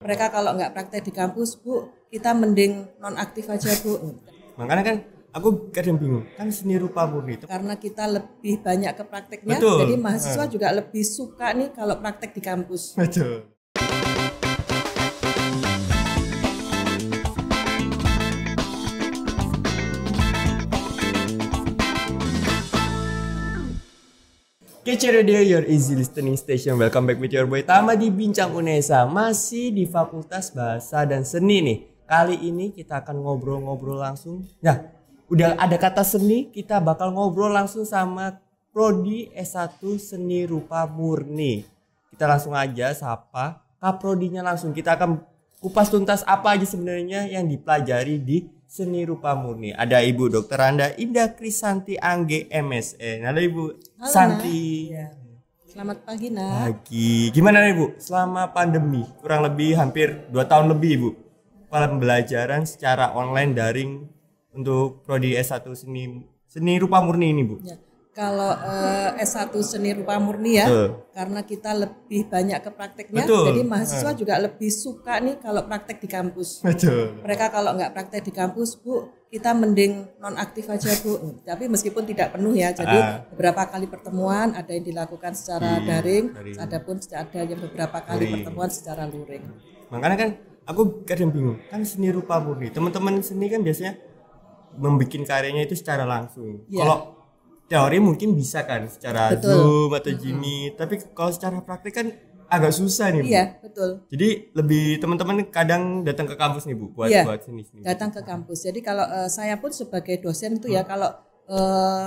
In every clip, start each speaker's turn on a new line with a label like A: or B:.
A: Mereka kalau nggak praktek di kampus, Bu, kita mending nonaktif aja, Bu.
B: Makanya kan aku kadang bingung, kan seni rupa murni itu
A: Karena kita lebih banyak ke prakteknya,
B: betul.
A: jadi mahasiswa juga lebih suka nih kalau praktek di kampus.
B: Betul. Kece Radio, your easy listening station. Welcome back with your boy Tama di Bincang Unesa. Masih di Fakultas Bahasa dan Seni nih. Kali ini kita akan ngobrol-ngobrol langsung. Nah, udah ada kata seni, kita bakal ngobrol langsung sama Prodi S1 Seni Rupa Murni. Kita langsung aja sapa Kaprodinya langsung. Kita akan kupas tuntas apa aja sebenarnya yang dipelajari di Seni Rupa Murni. Ada Ibu Dr. Anda Indah Krisanti Angge MSN. Halo Ibu.
A: Halo,
B: Santi.
A: Ya. Selamat pagi, Nak.
B: Pagi. Gimana Ibu? Selama pandemi, kurang lebih hampir 2 tahun lebih Ibu. Pembelajaran secara online daring untuk Prodi S1 Seni Rupa Murni ini Bu.
A: Ya. Kalau S1 Seni Rupa Murni ya, karena kita lebih banyak ke prakteknya,
B: Betul.
A: jadi mahasiswa juga lebih suka nih kalau praktek di kampus.
B: Betul.
A: Mereka kalau nggak praktek di kampus, Bu, kita mending nonaktif aja, Bu. Tapi meskipun tidak penuh ya, jadi beberapa kali pertemuan ada yang dilakukan secara daring, adapun ada yang beberapa kali pertemuan secara luring.
B: Makanya kan aku kadang bingung, kan seni rupa murni. Teman-teman seni kan biasanya membuat karyanya itu secara langsung.
A: Ya.
B: Kalau teori mungkin bisa kan secara
A: Betul.
B: Zoom atau Jimmy, tapi kalau secara praktik kan agak susah nih Bu.
A: Iya, betul.
B: Jadi lebih teman-teman kadang datang ke kampus nih Bu buat
A: Iya,
B: seni.
A: datang ke kampus. Jadi kalau saya pun sebagai dosen itu ya kalau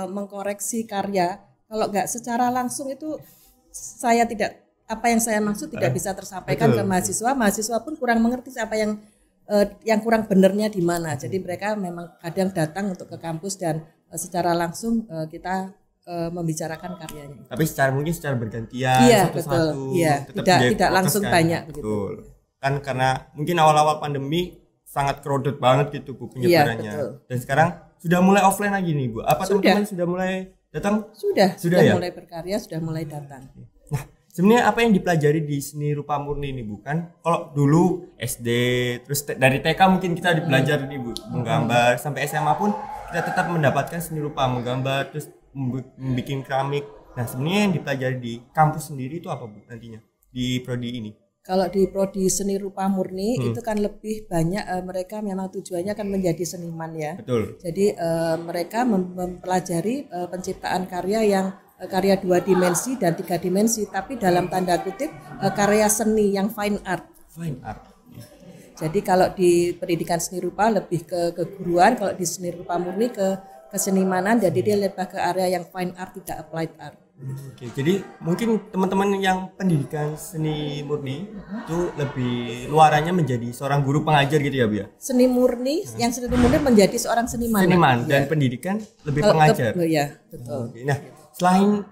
A: mengkoreksi karya, kalau nggak secara langsung itu saya tidak, apa yang saya maksud tidak bisa tersampaikan ke mahasiswa. Mahasiswa pun kurang mengerti apa yang kurang benernya di mana. Jadi mereka memang kadang datang untuk ke kampus dan secara langsung kita membicarakan karyanya.
B: Tapi mungkin secara bergantian
A: Iya,
B: satu-satu.
A: betul. Iya, tidak langsung
B: kan?
A: banyak begitu.
B: Betul. Kan karena mungkin awal-awal pandemi sangat crowded banget gitu Bu penyebarannya.
A: Iya,
B: Dan sekarang sudah mulai offline lagi nih Bu. Apa teman-teman sudah mulai datang?
A: Sudah
B: ya?
A: mulai berkarya, sudah mulai datang.
B: Nah, sebenarnya apa yang dipelajari di Seni Rupa Murni ini Bu? Kan kalau dulu SD, terus dari TK mungkin kita dipelajari nih Bu, menggambar, sampai SMA pun kita tetap mendapatkan seni rupa, menggambar, terus membuat keramik. Nah, sebenarnya yang dipelajari di kampus sendiri itu apa Bu nantinya di prodi ini?
A: Kalau di prodi Seni Rupa Murni itu kan lebih banyak mereka memang tujuannya kan menjadi seniman ya.
B: Betul.
A: Jadi mereka mempelajari penciptaan karya yang karya 2 dimensi dan 3 dimensi, tapi dalam tanda kutip karya seni yang fine art.
B: Fine art.
A: Jadi kalau di pendidikan seni rupa lebih ke keguruan, kalau di Seni Rupa Murni ke kesenimanan, jadi dia lebih ke area yang fine art tidak applied art.
B: Oke, jadi mungkin teman-teman yang pendidikan seni murni itu lebih luarannya menjadi seorang guru pengajar gitu ya Bu ya?
A: Seni murni, yang seni murni menjadi seorang seniman.
B: Dan pendidikan lebih pengajar.
A: Ya, betul.
B: Oke. Nah, selain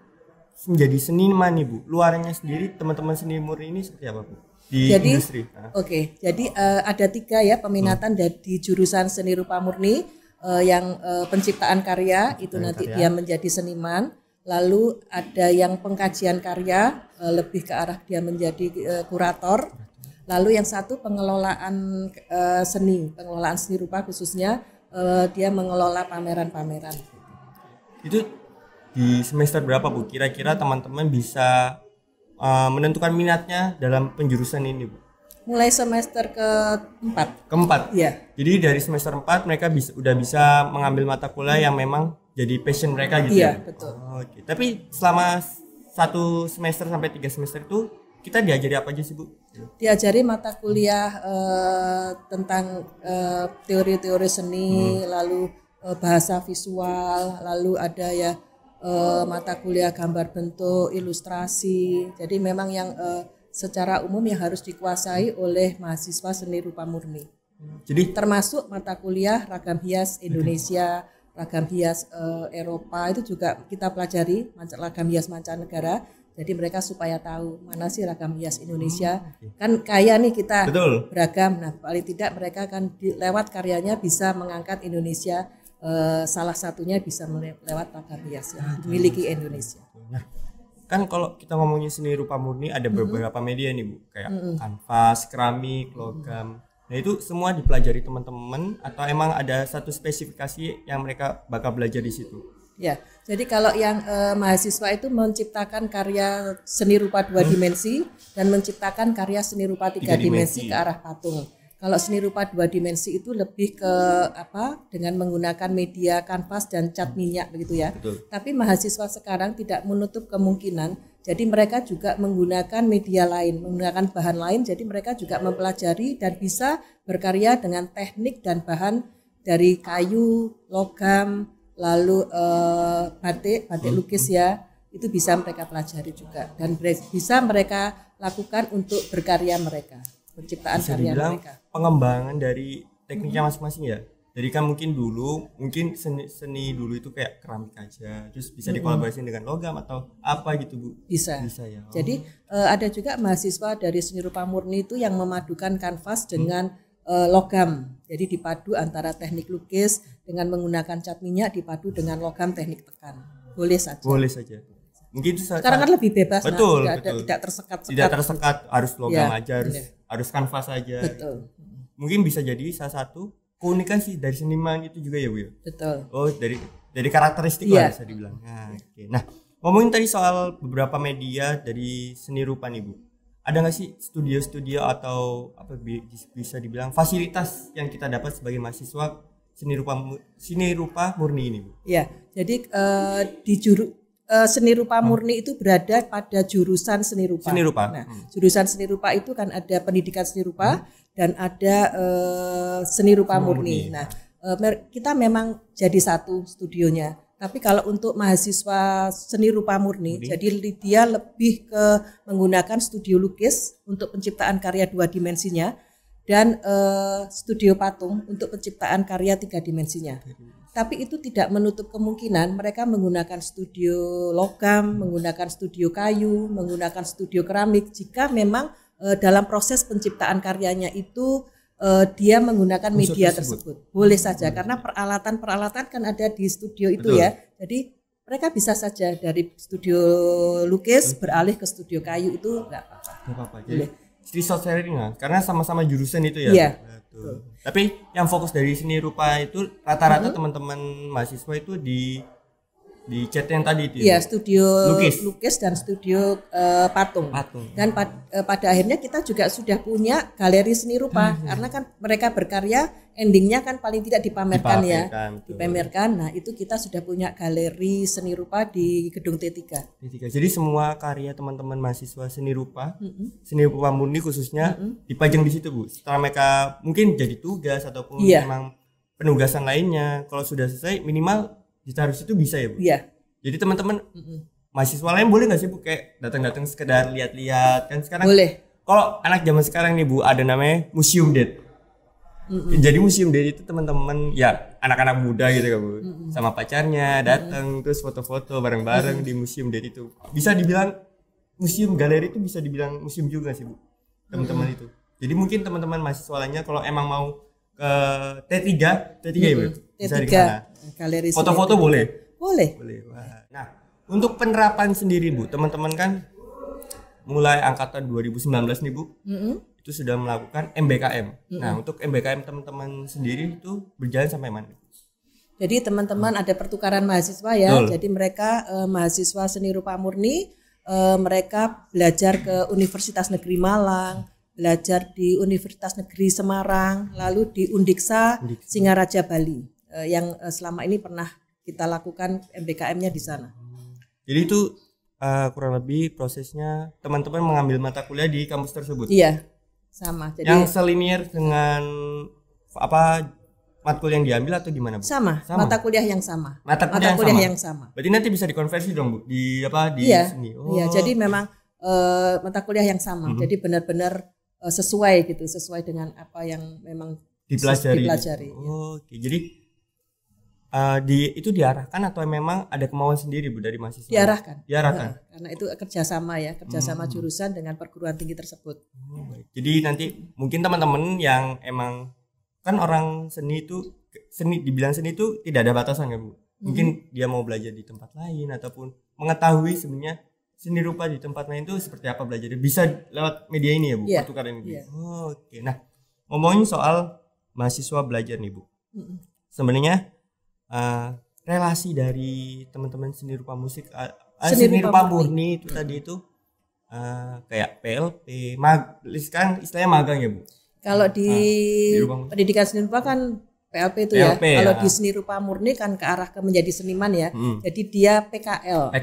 B: menjadi seniman nih Bu, luarannya sendiri teman-teman seni murni ini seperti apa Bu? Di industri.
A: Oke, jadi ada 3 ya peminatan di jurusan Seni Rupa Murni yang penciptaan karya itu nanti dia menjadi seniman. Lalu ada yang pengkajian karya lebih ke arah dia menjadi kurator. Lalu yang satu pengelolaan pengelolaan seni rupa khususnya dia mengelola pameran-pameran.
B: Itu di semester berapa Bu? Kira-kira teman-teman bisa menentukan minatnya dalam penjurusan ini Bu?
A: Mulai semester keempat. Iya.
B: Jadi dari semester 4 mereka udah bisa mengambil mata kuliah yang memang jadi passion mereka gitu
A: ya?
B: Iya,
A: betul.
B: Oke. Tapi selama 1 semester sampai 3 semester itu kita diajari apa aja sih Bu?
A: Diajari mata kuliah tentang teori-teori seni, lalu bahasa visual, lalu ada ya mata kuliah gambar bentuk, ilustrasi. Jadi memang yang secara umum yang harus dikuasai oleh mahasiswa Seni Rupa Murni. Jadi termasuk mata kuliah ragam hias Indonesia, ragam hias Eropa itu juga kita pelajari, ragam hias mancanegara. Jadi mereka supaya tahu mana sih ragam hias Indonesia. Kan kaya nih kita. Betul. Beragam. Nah, paling tidak mereka akan lewat karyanya bisa mengangkat Indonesia. Salah satunya bisa lewat ragam hias yang dimiliki Indonesia.
B: Nah, kan kalau kita ngomongin seni rupa murni ada beberapa media nih Bu, kayak kanvas, keramik, logam. Nah itu semua dipelajari teman-teman atau emang ada satu spesifikasi yang mereka bakal belajar di situ?
A: Ya, jadi kalau yang mahasiswa itu menciptakan karya seni rupa 2 dimensi dan menciptakan karya seni rupa 3 dimensi ke arah patung. Kalau seni rupa 2 dimensi itu lebih ke dengan menggunakan media kanvas dan cat minyak begitu ya.
B: Betul.
A: Tapi mahasiswa sekarang tidak menutup kemungkinan, jadi mereka juga menggunakan media lain, menggunakan bahan lain, jadi mereka juga mempelajari dan bisa berkarya dengan teknik dan bahan dari kayu, logam, lalu batik lukis ya, itu bisa mereka pelajari juga dan bisa mereka lakukan untuk berkarya mereka, penciptaan
B: bisa
A: karya
B: dibilang
A: mereka.
B: Pengembangan dari tekniknya masing-masing ya. Jadi kan mungkin seni dulu itu kayak keramik aja, terus bisa dikolaborasikan dengan logam atau apa gitu Bu?
A: Bisa ya. Jadi ada juga mahasiswa dari seni rupa murni itu yang memadukan kanvas dengan logam. Jadi dipadu antara teknik lukis dengan menggunakan cat minyak dipadu dengan logam teknik tekan. Boleh saja.
B: Boleh saja. Mungkin
A: sekarang kan lebih bebas,
B: betul.
A: Tidak tersekat.
B: Tidak tersekat, harus logam aja, harus kanvas aja.
A: Betul.
B: Mungkin bisa jadi salah satu keunikan sih dari seniman itu juga ya Bu ya.
A: Betul.
B: Oh dari karakteristik lah bisa dibilang. Nah, ngomongin tadi soal beberapa media dari seni rupa nih Bu. Ada nggak sih studio-studio atau bisa dibilang fasilitas yang kita dapat sebagai mahasiswa seni rupa murni ini Bu?
A: Ya, jadi di seni rupa murni itu berada pada jurusan seni rupa. Nah, jurusan seni rupa itu kan ada pendidikan seni rupa dan ada seni rupa murni. Nah, kita memang jadi satu studionya. Tapi kalau untuk mahasiswa seni rupa murni, jadi dia lebih ke menggunakan studio lukis untuk penciptaan karya 2 dimensinya dan studio patung untuk penciptaan karya 3 dimensinya. Tapi itu tidak menutup kemungkinan mereka menggunakan studio logam, menggunakan studio kayu, menggunakan studio keramik jika memang dalam proses penciptaan karyanya itu dia menggunakan media tersebut. Boleh saja karena peralatan kan ada di studio itu. Betul. Ya. Jadi mereka bisa saja dari studio lukis beralih ke studio kayu itu enggak apa-apa.
B: Enggak apa-apa. Jadi resource sharing lah karena sama-sama jurusan itu ya.
A: Iya.
B: Betul. Tapi yang fokus dari seni rupa itu rata-rata teman-teman mahasiswa itu di chat yang tadi itu.
A: Iya, studio lukis dan studio patung. Dan pada akhirnya kita juga sudah punya galeri seni rupa karena kan mereka berkarya endingnya kan paling tidak dipamerkan ya. Dipamerkan. Nah, itu kita sudah punya galeri seni rupa di gedung T3.
B: Jadi semua karya teman-teman mahasiswa seni rupa murni khususnya dipajang di situ Bu. Setelah mereka mungkin jadi tugas ataupun memang penugasan lainnya, kalau sudah selesai minimal ditaruh situ bisa ya Bu?
A: Iya.
B: Jadi teman-teman mahasiswa lain boleh nggak sih Bu kayak datang-datang sekedar lihat-lihat kan sekarang?
A: Boleh.
B: Kalau anak zaman sekarang nih Bu ada namanya museum date. Jadi museum date itu teman-teman ya anak-anak muda gitu kan Bu, sama pacarnya datang terus foto-foto bareng-bareng di museum date itu. Bisa dibilang museum galeri itu bisa dibilang museum juga sih Bu teman-teman itu. Jadi mungkin teman-teman mahasiswa lainnya kalau emang mau ke T3 ya Bu. Bisa di sana.
A: Galeri
B: foto-foto boleh.
A: Boleh.
B: Wah. Nah, untuk penerapan sendiri Bu, teman-teman kan mulai angkatan 2019 nih Bu, itu sudah melakukan MBKM. Nah, untuk MBKM teman-teman sendiri itu berjalan sampai mana?
A: Jadi teman-teman ada pertukaran mahasiswa ya. Betul. Jadi mereka mahasiswa seni rupa murni, mereka belajar ke Universitas Negeri Malang, belajar di Universitas Negeri Semarang, lalu di Undiksa Singaraja Bali. Yang selama ini pernah kita lakukan MBKM-nya di sana.
B: Jadi itu kurang lebih prosesnya teman-teman mengambil mata kuliah di kampus tersebut.
A: Iya, sama. Jadi
B: yang selinier dengan matkul yang diambil atau gimana Bu?
A: Sama. Mata kuliah yang sama.
B: Mata kuliah yang
A: sama.
B: Berarti nanti bisa dikonversi dong Bu di sini.
A: Iya, jadi memang mata kuliah yang sama. Jadi benar-benar sesuai dengan apa yang memang dipelajari.
B: Oke. Jadi itu diarahkan atau memang ada kemauan sendiri Bu dari mahasiswa?
A: Diarahkan.
B: Karena
A: itu kerjasama jurusan dengan perguruan tinggi tersebut.
B: Jadi nanti mungkin teman-teman yang emang kan orang dibilang seni itu tidak ada batasan kan Bu. Mungkin dia mau belajar di tempat lain ataupun mengetahui sebenarnya seni rupa di tempat lain itu seperti apa belajarnya? Bisa lewat media ini ya Bu,
A: Iya.
B: pertukaran ini.
A: Iya.
B: Oh, oke. Nah, ngomongin soal mahasiswa belajar nih Bu. Sebenarnya relasi dari teman-teman seni rupa musik, seni rupa murni itu tadi itu kayak PLP, kan istilahnya magang ya Bu.
A: Kalau di pendidikan seni rupa kan PLP itu
B: PLP,
A: ya. Kalau di seni rupa murni kan ke arah ke menjadi seniman ya. Jadi dia PKL.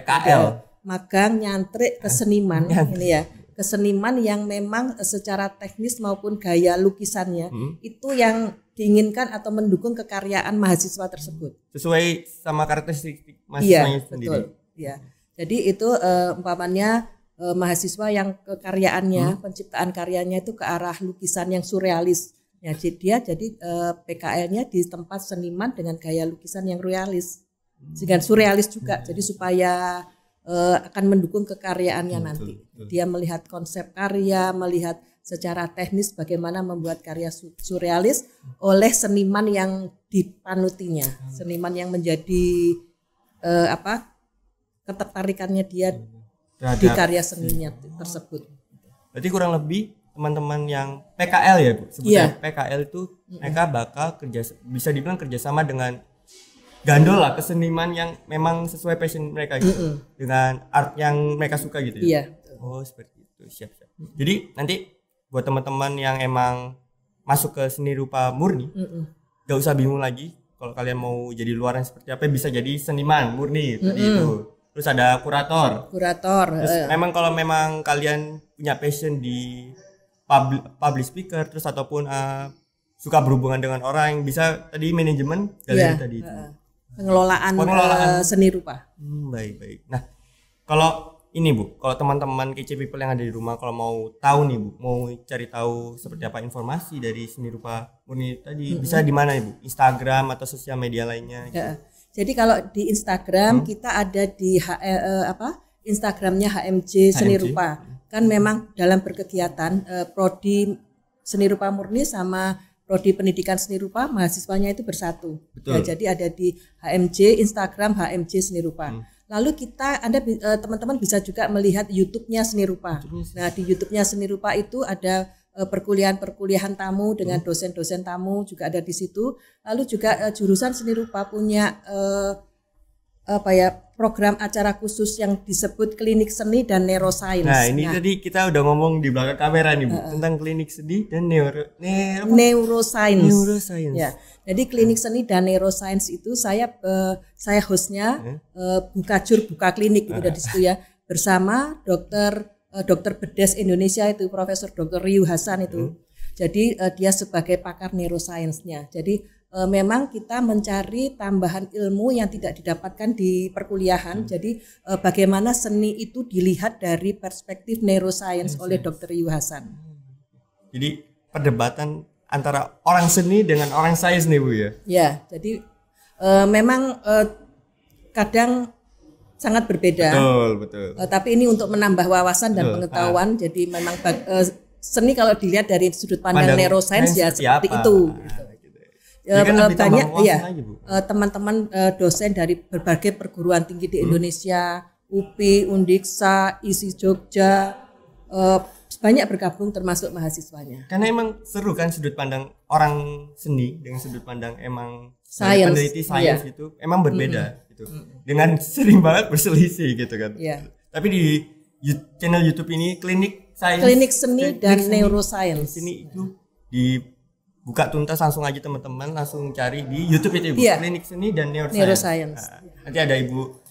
A: Magang nyantrik ke seniman ini ya. Ke seniman yang memang secara teknis maupun gaya lukisannya itu yang diinginkan atau mendukung kekaryaan mahasiswa tersebut.
B: Sesuai sama karakteristik mahasiswanya sendiri.
A: Betul. Ya. Jadi itu umpamanya mahasiswa yang kekaryaannya, penciptaan karyanya itu ke arah lukisan yang surrealis. Ya, dia jadi PKL-nya di tempat seniman dengan gaya lukisan yang realis, dengan surrealis juga. Jadi supaya akan mendukung kekaryaannya nanti. Dia melihat konsep karya, melihat secara teknis bagaimana membuat karya surrealis oleh seniman yang dipanutinya, seniman yang menjadi ketertarikannya dia di karya seninya tersebut.
B: Berarti kurang lebih teman-teman yang PKL ya Bu, sebutnya PKL itu mereka bakal bisa dibilang kerjasama dengan gandol lah, keseniman yang memang sesuai passion mereka gitu, dengan art yang mereka suka gitu ya. Oh seperti itu, siap. Jadi nanti buat teman-teman yang emang masuk ke seni rupa murni, gak usah bingung lagi kalau kalian mau jadi luaran seperti apa, bisa jadi seniman murni tadi itu. Terus ada kurator. Terus memang kalau memang kalian punya passion di public speaker, terus ataupun suka berhubungan dengan orang, yang bisa tadi manajemen galeri tadi itu.
A: Pengelolaan seni rupa.
B: Baik. Nah, kalau ini Bu, kalau teman-teman kece people yang ada di rumah kalau mau tahu nih Bu, mau cari tahu seperti apa informasi dari seni rupa murni tadi, bisa di mana Bu? Instagram atau sosial media lainnya gitu.
A: Jadi kalau di Instagram kita ada di Instagramnya HMJ Seni Rupa. Kan memang dalam berkegiatan prodi seni rupa murni sama prodi pendidikan seni rupa mahasiswanya itu bersatu. Ya, jadi ada di HMJ Instagram HMJ Seni Rupa. Lalu teman-teman bisa juga melihat YouTube-nya Seni Rupa. Nah, di YouTube-nya Seni Rupa itu ada perkuliahan tamu dengan dosen-dosen tamu juga ada di situ. Lalu juga jurusan seni rupa punya program acara khusus yang disebut klinik seni dan neuroscience.
B: Nah, ini tadi kita udah ngomong di belakang kamera nih Bu, tentang klinik seni dan
A: neuroscience. Ya. Jadi klinik seni dan neuroscience itu saya hostnya buka klinik gitu di situ ya, bersama dokter bedah Indonesia itu Profesor Dr. Ryu Hasan itu. Jadi dia sebagai pakar neuroscience-nya. Jadi memang kita mencari tambahan ilmu yang tidak didapatkan di perkuliahan. Jadi bagaimana seni itu dilihat dari perspektif neuroscience oleh Dr. Ryu Hasan.
B: Jadi perdebatan antara orang seni dengan orang sains nih Bu ya.
A: Ya, jadi memang kadang sangat berbeda.
B: Betul.
A: Tapi ini untuk menambah wawasan dan pengetahuan. Jadi memang seni kalau dilihat dari sudut pandang neuroscience ya seperti itu. Banyak teman-teman dosen dari berbagai perguruan tinggi di Indonesia, UPI, Undiksa, ISI Jogja, banyak bergabung termasuk mahasiswanya.
B: Karena emang seru kan sudut pandang orang seni dengan sudut pandang emang peneliti sains gitu, emang berbeda. Gitu. Dengan sering banget berselisih gitu kan. Tapi di channel YouTube ini klinik
A: seni dan neuroscience
B: ini itu dibuka tuntas, langsung aja teman-teman langsung cari di YouTube itu Bu, klinik seni dan neuroscience. Nanti ada Ibu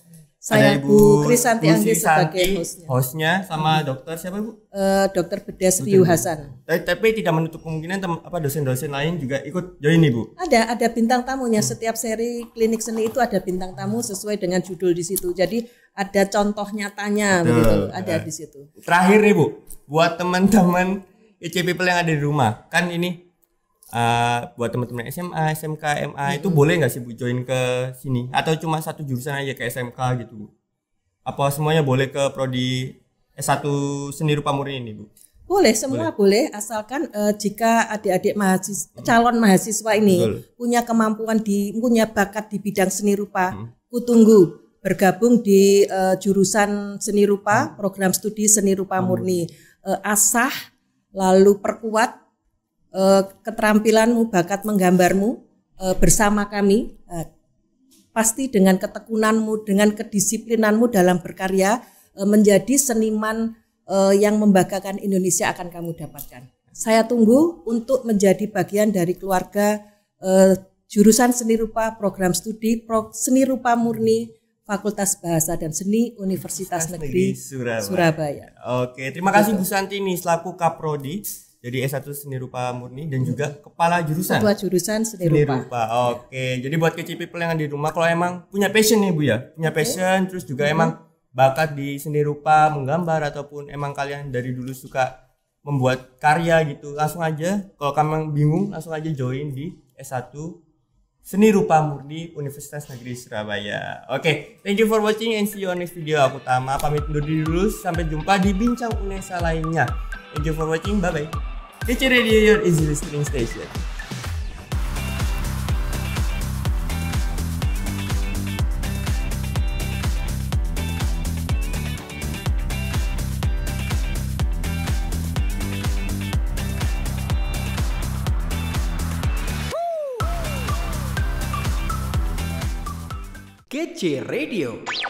A: Krisanti Anggi sebagai
B: hostnya sama dokter siapa Bu?
A: Dokter Bedas Ryu Hasan.
B: Tapi tidak menutup kemungkinan dosen-dosen lain juga ikut join nih Bu.
A: Ada bintang tamunya. Setiap seri klinik seni itu ada bintang tamu sesuai dengan judul di situ. Jadi ada contoh nyatanya begitu, ada di situ.
B: Terakhir nih Bu, buat teman-teman EC people yang ada di rumah, kan ini buat teman-teman SMA, SMK, MA itu boleh nggak sih Bu join ke sini? Atau cuma satu jurusan aja ke SMK gitu Bu? Apa semuanya boleh ke prodi S1 seni rupa murni ini Bu?
A: Boleh, semua boleh asalkan jika adik-adik calon mahasiswa ini punya kemampuan punya bakat di bidang seni rupa, kutunggu bergabung di jurusan seni rupa, program studi seni rupa murni. Asah, lalu perkuat keterampilanmu, bakat menggambarmu bersama kami. Pasti dengan ketekunanmu, dengan kedisiplinanmu dalam berkarya, menjadi seniman yang membanggakan Indonesia akan kamu dapatkan. Saya tunggu untuk menjadi bagian dari keluarga jurusan seni rupa, program studi seni rupa murni, Fakultas Bahasa dan Seni Universitas Negeri Surabaya.
B: Oke, terima kasih Bu Santi nih selaku Kaprodi jadi S1 Seni Rupa Murni dan juga kepala jurusan.
A: Ketua jurusan Seni Rupa.
B: Oke, jadi buat kecil people yang ada di rumah kalau emang punya passion nih Bu ya, punya passion terus juga emang bakat di seni rupa, menggambar ataupun emang kalian dari dulu suka membuat karya gitu, langsung aja kalau kamu bingung langsung aja join di S1 Seni Rupa Murni Universitas Negeri Surabaya. Oke, thank you for watching and see you on next video. Aku Tama pamit undur diri dulu, sampai jumpa di Bincang Unesa lainnya. Thank you for watching, bye bye. KC Radio, your easy listening station.
C: KC Radio.